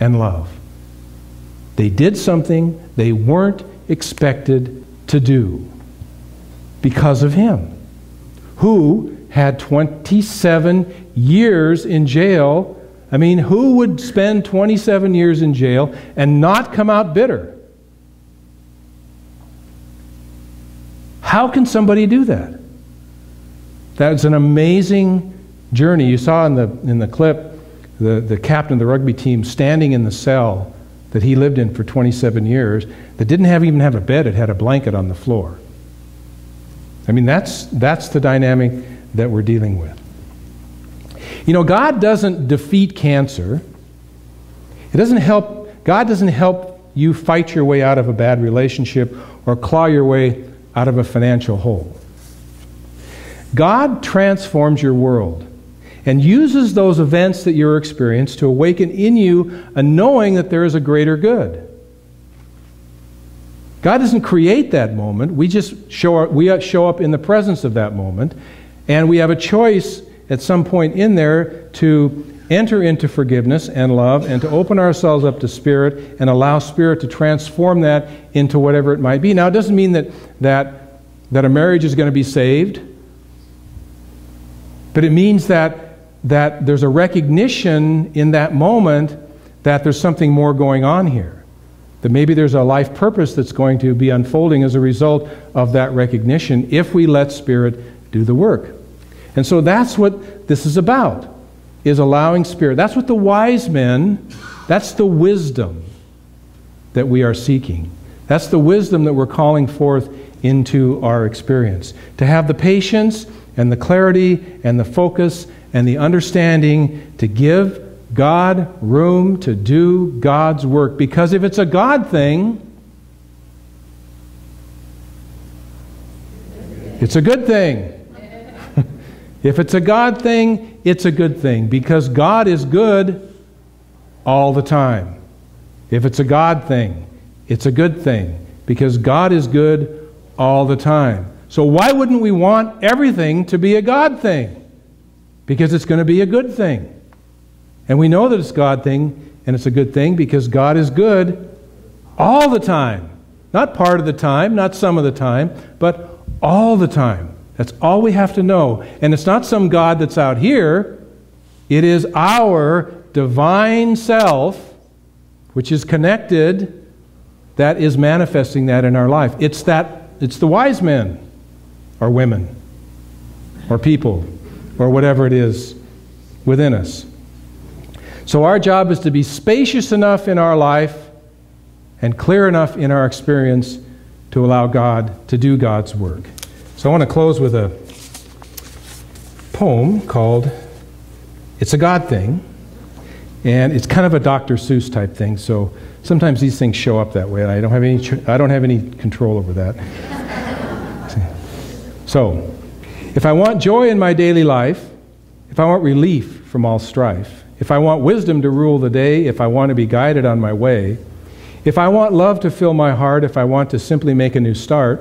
and love. They did something they weren't expected to do because of him, who had 27 years in jail. I mean, who would spend 27 years in jail and not come out bitter? How can somebody do that? That's an amazing journey. You saw in the clip the captain of the rugby team standing in the cell that he lived in for 27 years that didn't even have a bed. It had a blanket on the floor. I mean, that's the dynamic that we're dealing with. You know, God doesn't defeat cancer. God doesn't help you fight your way out of a bad relationship or claw your way out of a financial hole. God transforms your world and uses those events that you're experiencing to awaken in you a knowing that there is a greater good. God doesn't create that moment. We just show up in the presence of that moment, and we have a choice at some point in there to enter into forgiveness and love and to open ourselves up to Spirit and allow Spirit to transform that into whatever it might be. Now, it doesn't mean that a marriage is going to be saved, but it means that there's a recognition in that moment that there's something more going on here. That maybe there's a life purpose that's going to be unfolding as a result of that recognition if we let Spirit do the work. And so that's what this is about, is allowing Spirit. That's what the wise men, that's the wisdom that we are seeking. That's the wisdom that we're calling forth into our experience. To have the patience and the clarity and the focus and the understanding to give God room to do God's work. Because if it's a God thing, it's a good thing. If it's a God thing, it's a good thing. Because God is good all the time. If it's a God thing, it's a good thing. Because God is good all the time. So why wouldn't we want everything to be a God thing? Because it's going to be a good thing. And we know that it's a God thing and it's a good thing because God is good all the time. Not part of the time, not some of the time, but all the time. That's all we have to know. And it's not some God that's out here. It is our divine self, which is connected, that is manifesting that in our life. It's the wise men or women or people or whatever it is within us. So our job is to be spacious enough in our life and clear enough in our experience to allow God to do God's work. So I want to close with a poem called It's a God Thing. And it's kind of a Dr. Seuss type thing, so sometimes these things show up that way, and I don't have any control over that. So, if I want joy in my daily life, if I want relief from all strife, if I want wisdom to rule the day, if I want to be guided on my way, if I want love to fill my heart, if I want to simply make a new start,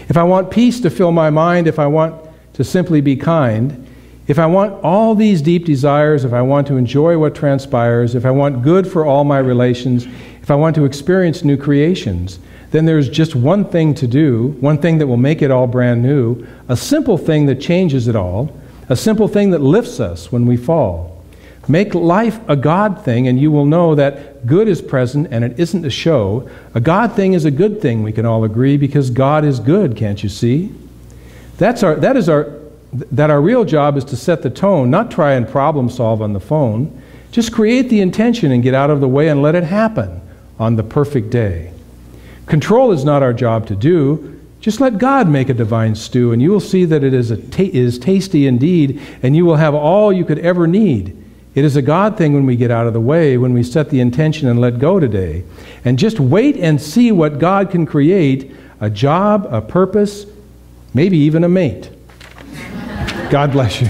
if I want peace to fill my mind, if I want to simply be kind, if I want all these deep desires, if I want to enjoy what transpires, if I want good for all my relations, if I want to experience new creations, then there's just one thing to do, one thing that will make it all brand new, a simple thing that changes it all, a simple thing that lifts us when we fall. Make life a God thing, and you will know that good is present and it isn't a show. A God thing is a good thing, we can all agree, because God is good, can't you see? Our real job is to set the tone, not try and problem solve on the phone. Just create the intention and get out of the way and let it happen on the perfect day. Control is not our job to do. Just let God make a divine stew, and you will see that it is tasty indeed, and you will have all you could ever need. It is a God thing when we get out of the way, when we set the intention and let go today. And just wait and see what God can create, a job, a purpose, maybe even a mate. God bless you.